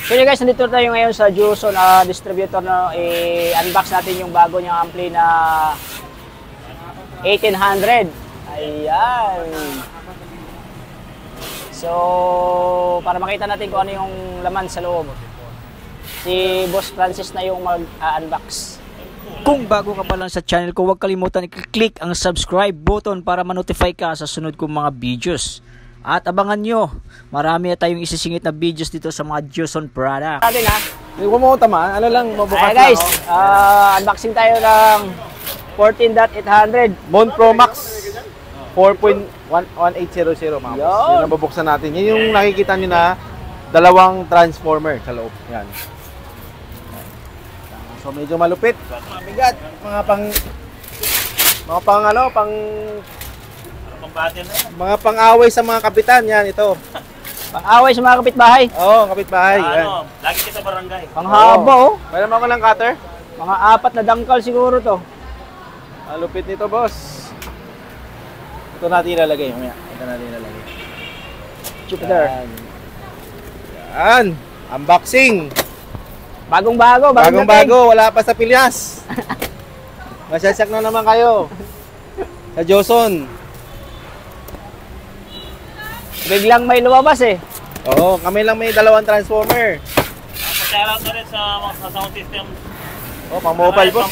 So yun guys, nandito tayo ngayon sa Juson distributor na i-unbox natin yung bago niyang ampli na 1800. Ayan. So, para makita natin kung ano yung laman sa loob. Si Boss Francis na yung mag-unbox. Kung bago ka pa lang sa channel ko, huwag kalimutan i-click ang subscribe button para ma-notify ka sa sunod kong mga videos. At abangan nyo, marami na tayong isisingit na videos dito sa mga Juson product. Atin ha? Hindi ko mo tama, ano lang, mabukas lang. Guys, unboxing tayo ng 14.800 Mon Pro Max 4.1800 mga boss. Yun ang babuksan natin. Yan yung nakikita nyo na dalawang transformer sa loob. Yan. So medyo malupit. Mabigat. Mga pang-away sa mga kapitan. Yan, ito. Pang-away sa mga kapitbahay? Oo, kapitbahay. Yan. Lagi kita barangay. Panghaba oh. Pwede mo ko ng cutter? Mga 4 na dangkal siguro to. Malupit nito, boss. Ito natin ilalagay. Ito natin ilalagay. Jupiter. Yan. Unboxing. Bagong-bago. Bagong-bago. Wala pa sa Pilyas. Masyasak na naman kayo. Sa Juson. Biglang may lumabas eh. Oo, kami lang may dalawang transformer. Shoutout na rin sa sound system. Oh, pang mobile boss.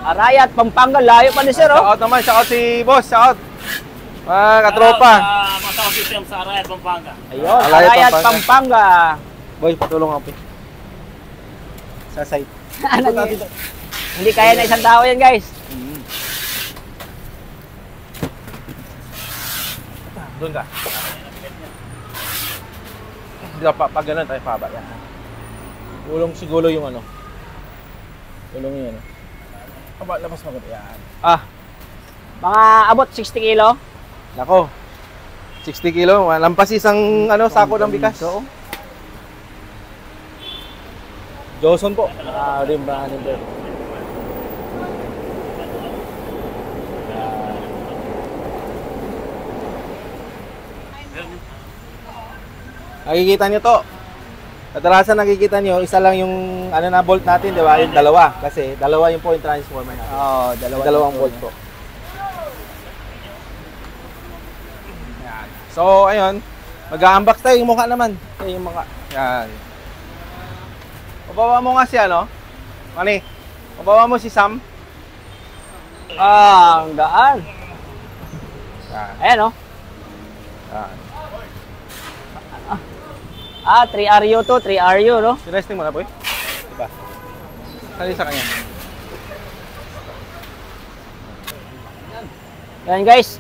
Arayat, Pampanga, layo pa ni sir oh. Shoutout naman, shoutout si boss, shoutout. Mga katropa. Mga sound system sa Arayat, Pampanga. Ayun, Arayat, Pampanga. Boy, patulong ako. Sa site. Hindi kaya na isang tao yan guys. Doon ka. Pag ganun tayo paba yan. Ulong siguro yung ano. Ulong yun. Aba, labas mo yan. Mga abot 60 kilo. Nako. 60 kilo, lampas isang sako ng bigas. Juson po. Rim brand nito. Nakikita nyo to. Kadalasan nakikita nyo, isa lang yung na bolt natin, di ba? Yung dalawa. Kasi dalawa yung point transformer natin. Oo, dalawang bolt po. Yan. So, ayun. Mag-unbox tayo yung mukha naman. Yung mukha. Yan. Ubawa mo nga si Mani. Ubawa mo si Sam. Ang gaan. Yan. Ayan oh. Yan. 3RU to, 3RU, no? Sinesting mo na, boy. Diba? Sali sa kanya. Yan guys.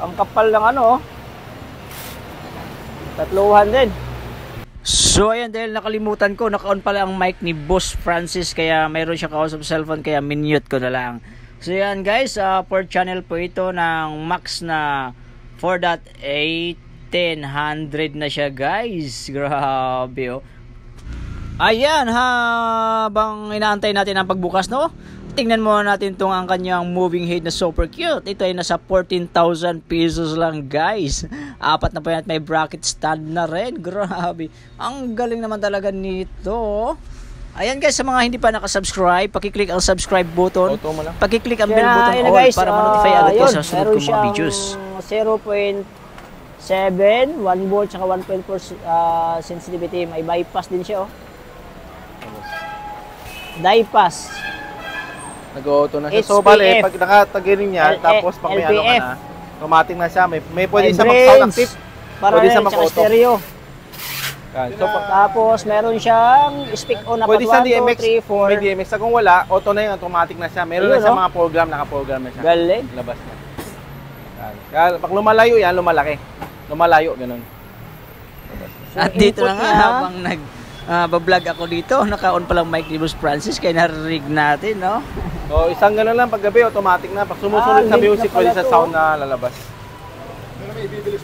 Ang kapal ng 300. So ayan, dahil nakalimutan ko, naka-on pala ang mic ni Boss Francis, kaya mayroon siya kausap sa cellphone, kaya minute ko na lang. So yan guys, 4 channel po ito ng Max na 4.8 1000 na siya guys. Grabe oh. Ayan, habang inaantay natin ang pagbukas, no? Tingnan muna natin ang kanyang moving head na super cute. Ito ay nasa 14,000 pesos lang guys. 4 na po yan at may bracket stand na rin. Grabe. Ang galing naman talaga nito. Ayan guys, sa mga hindi pa nakasubscribe, pakiclick ang subscribe button. Pakiclick ang bell button all guys, para ma-notify agad kayo sa sunod kong mga videos. 0.7, 1 volt, saka 1.4 sensitivity. May bypass din siya, oh. Bypass. Nag-auto na siya. So, bale, pag nakatagirin niya, tapos pag may ka na, automatic na siya. May pwede siya mag-sound active. Pwede siya mag-auto. Stereo. So, tapos, meron siyang speak on na pwede sa DMX, 2, 3, 4. May DMX. Kung wala, auto na yung automatic na siya. Meron na siya mga program, naka-program na siya. Galing. Labas niya. Kaya, pag lumalayo yan, lumalaki. Lumalayo, ganun. At dito na nga, habang nag-vlog ako dito, naka-on pa lang mic ni Boss Francis, kaya narinig natin, no? So, isang ganun lang, paggabi, automatic na. Pag sumusunod sa music, pwede sa sound na lalabas.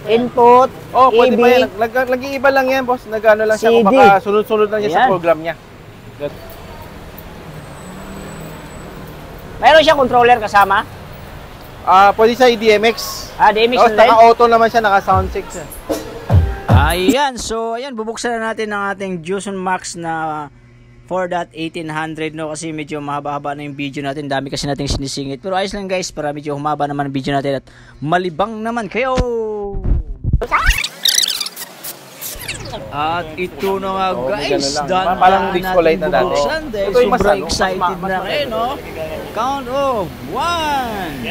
Input, pwede pa yan. Nag-iiba lang yan, boss. Nag-ano lang siya, kung baka sunod-sunod lang siya sa program niya. Mayroon siya controller kasama? Pwede sa DMX. DMX tapos naka-auto naman siya, naka-sound 6. Ayan, so ayan, bubuksan na natin ang ating Juson Max na 4.1800 no, kasi medyo mahaba-haba na yung video natin, dami kasi nating sinisingit. Pero ayos lang guys, para medyo humaba naman ang video natin at malibang naman kayo. At ito na nga guys, done parang disco light na dati. bubuksan dahil Ito yung mas sobrang ano, excited mas na kayo, no? Count of 1,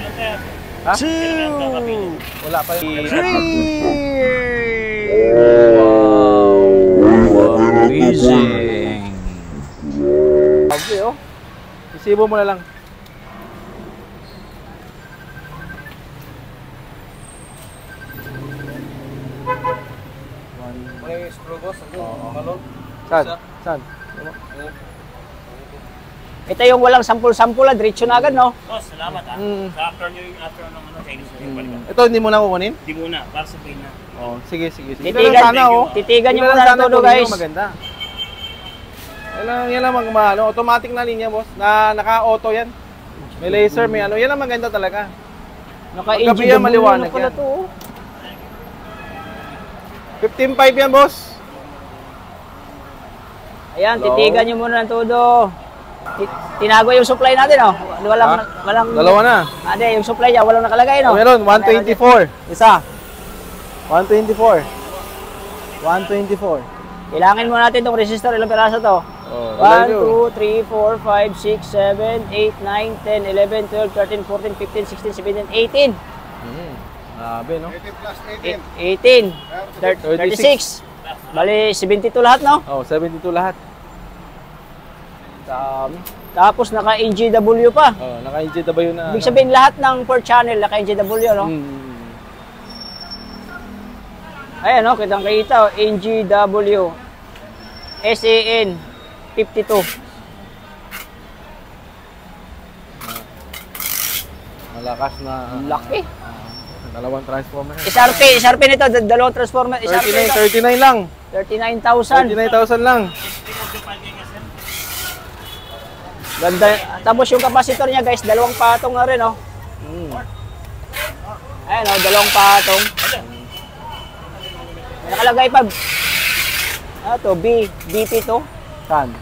Ha? 2, Wala pa yung 3. Wow, amazing. Sabi oh. Isibo mo na lang. May screw boss, malog. Saan? Saan? Ito yung walang sampul-sampul, diretso na agad, no? Boss, salamat ha. Sa after ng Chinese New Year, balikan. Ito hindi mo na kukunin? Di muna, para sa pay na. Oh, sige, sige. Titigan, sana, oh. titigan nyo Tingnan muna sana ng todo, kung guys. yung maganda. Yan lang ano, automatic na linya, boss. Na naka-auto yan. May laser, may ano. Yan ang maganda talaga. Paggabi yan, maliwanag pala yan. to, oh. 15.5 yan, boss. Ayan, Hello? titigan nyo muna ng todo. Tinago yung supply natin, oh. Walang, Ha? walang... Dalawa na. Ade, yung supply niya, walang nakalagay, no? Meron, 124. Isa. 124. 124. Kailangan muna natin itong resistor. Ilang piraso to? Oh, 1, 2, 3, 4, 5, 6, 7, 8, 9, 10, 11, 12, 13, 14, 15, 16, 17, 18. Grabe, no? 18. 36. Bali, 72 lahat, no? Oh, 72 lahat. Tapos naka-NGW pa. Oh, naka-NGW na. Ibig sabihin lahat ng 4 channel naka-NGW, no? Ayan, no? Kitang-kita, oh. NGW. SAN 52. Malakas na. Laki. Dalawang transformer. SRP nito, dalawang transformer. SRP 39 lang. 39,000. 39,000 lang. Ganda. Tapos yung capacitor niya, guys, dalawang patong na rin, oh. Ayan, oh, dalawang patong. May nakalagay pa. To BP to. Saan?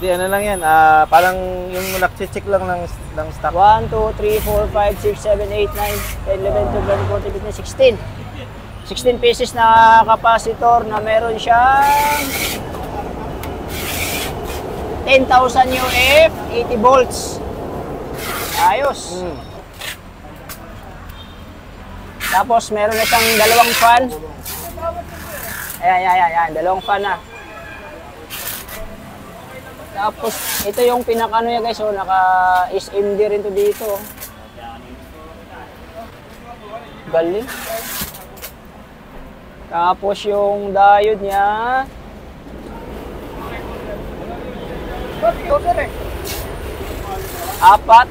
Di, ano lang yan. Parang yung nag-check lang ng stock. 1, 2, 3, 4, 5, 6, 7, 8, 9, 10, 11, 12, 13, 14, 15, 16. 16 pieces na capacitor na meron siyang 10,000 UF, 80 volts. Ayos. Tapos meron na siyang dalawang fan. Ayan, dalawang fan na. Tapos ito yung pinakano niya guys, oh, naka-SMD rin to dito. Galing. Tapos yung diode niya. Apat.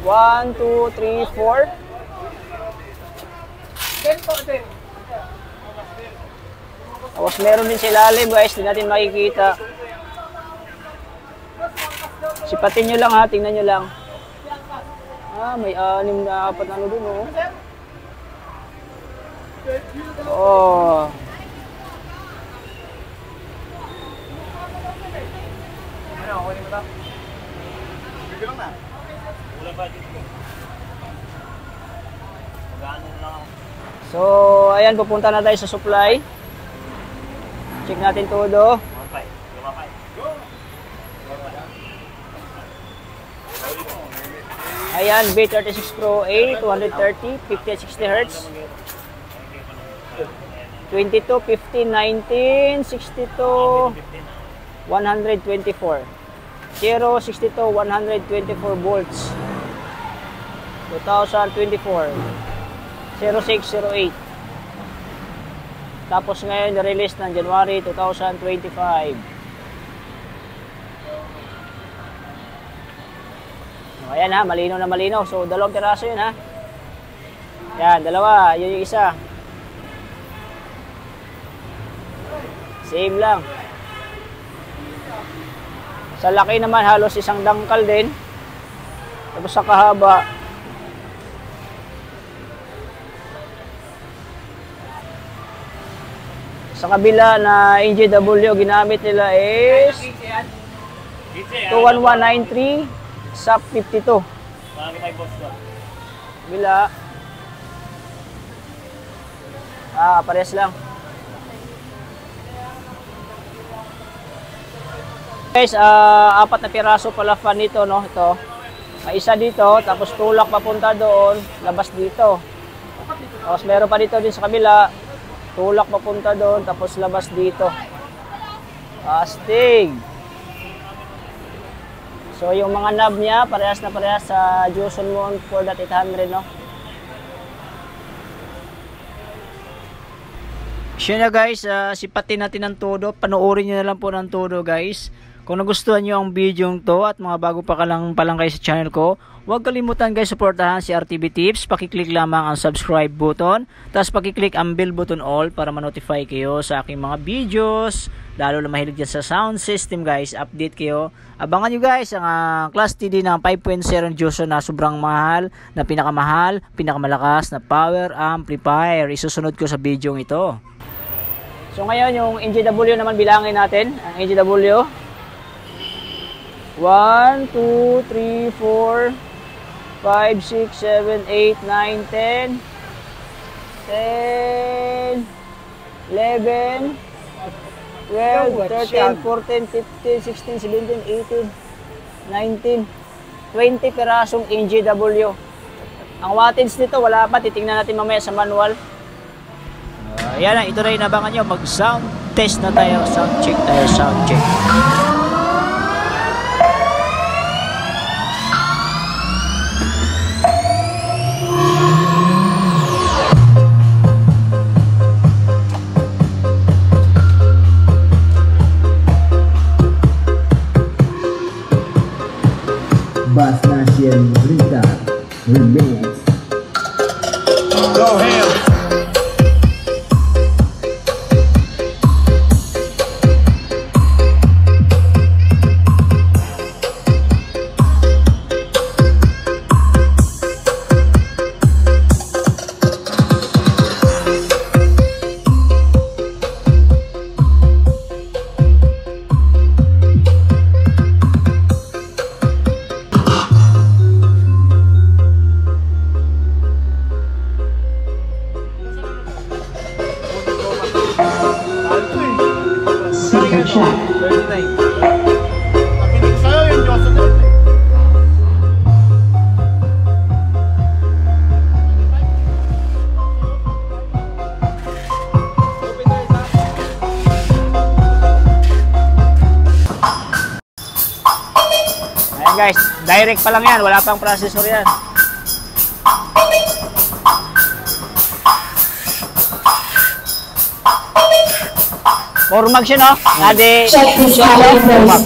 1, 2, 3, 4. Tapos meron din sa ilalim guys, hindi natin makikita. Sipatin nyo lang ha, tingnan nyo lang. May 6 na 4 na ano dun, oh. Oh. So, ayan, pupunta na tayo sa supply. Check natin todo. Ayan, B36 Pro A, 230, 50 at 60 Hz. 22, 15, 19, 62, 124. 0, 62, 124 volts. 2024. 0608. Tapos ngayon, na-release ng January 2025. Ayan ha, malinaw na malinaw. So, dalawang piraso yun ha. Yan, dalawa. Yun yung isa. Same lang. Sa laki naman, halos isang dangkal din. Tapos sa kahaba, Sa kabila na NJW, ginamit nila is 21193 SAP 52. Marami tayo boss ko. Kabila. Pares lang. Guys, 4 na piraso pala fan nito, no? Ito. May isa dito, tapos tulak papunta doon, labas dito. Tapos meron pa dito din sa kabila, tulak papunta doon, tapos labas dito. Astig. So yung mga knob niya, parehas na parehas sa Joson Mon 4.800, no? Siya na guys, sipatin natin ng todo. Panoorin nyo na lang po ng todo guys. Kung nagustuhan nyo ang video to at mga bago pa lang kayo sa channel ko, huwag kalimutan guys suportahan si RTV Tips. Pakiclick lamang ang subscribe button. Tapos pakiclick ang bell button all para ma-notify kayo sa aking mga videos. Lalo na mahilig dyan sa sound system guys. Update kayo. Abangan nyo guys ang Class TD ng 5.0 Joson na sobrang mahal, na pinakamahal, pinakamalakas na power amplifier. Isusunod ko sa video ito. So ngayon yung NJW naman bilangin natin. Ang NJW 1, 2, 3, 4, 5, 6, 7, 8, 9, 10, 10, 11, 12, 13, 14, 15, 16, 17, 18, 19, 20 pirasong NJW. Ang wattage nito wala pa, titingnan natin mamaya sa manual. Yan na, ito na inabangan nyo. Mag sound test na tayo. Sound check tayo, sound check. Bass Nation Rita Remix. Go ahead. Ayan guys, direct pa lang yan, wala pang processor yan. Formag siya, no? Ade, formag.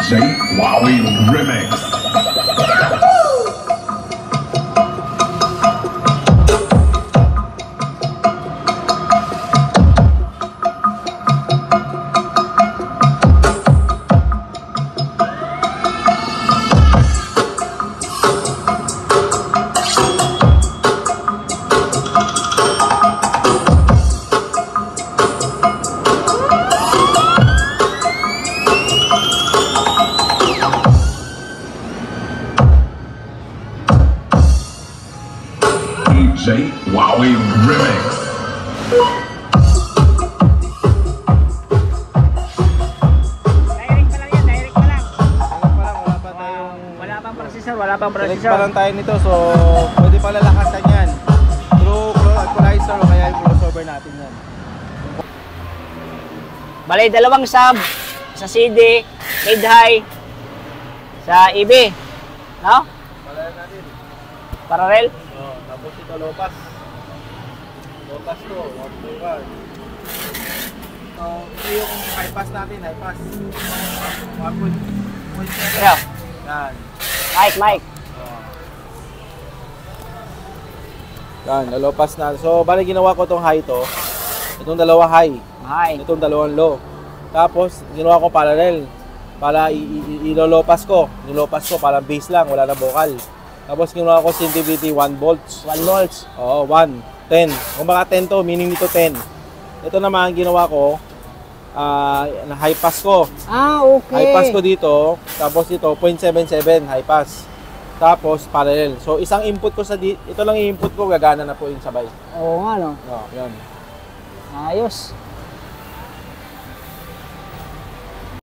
DJ Wowie Remix. DJ Wowie Remix. pang Select processor. pa lang tayo nito, so pwede pa lalakasan yan. Through equalizer o kaya yung crossover natin yan. Bali, dalawang sub sa CD, mid-high, sa EB. No? Palayan natin. Parallel. Tapos ito, low-pass. Low-pass to, 1, 2, 1. So, ito yung high-pass natin, high-pass. 1.7. Yeah. Yan. Mic. Yan, low-pass na. So, bali ginawa ko itong high to. Itong dalawa high. High. Itong dalawang low. Tapos, ginawa ko parallel. Para ilolopas ko. Nilopas ko, parang bass lang, wala na vocal. Tapos, ginawa ko sensitivity 1 volts. 1 volts. Oo, 1, 10. Kung baka 10 to, meaning nito 10. Ito naman, ginawa ko, na high pass ko. Ah, okay. High pass ko dito, tapos ito, 0.77 high pass. Tapos, parallel. So, isang input ko ito lang yung input ko, gagana na po yung sabay. Oo nga, no? No, yan. Ayos.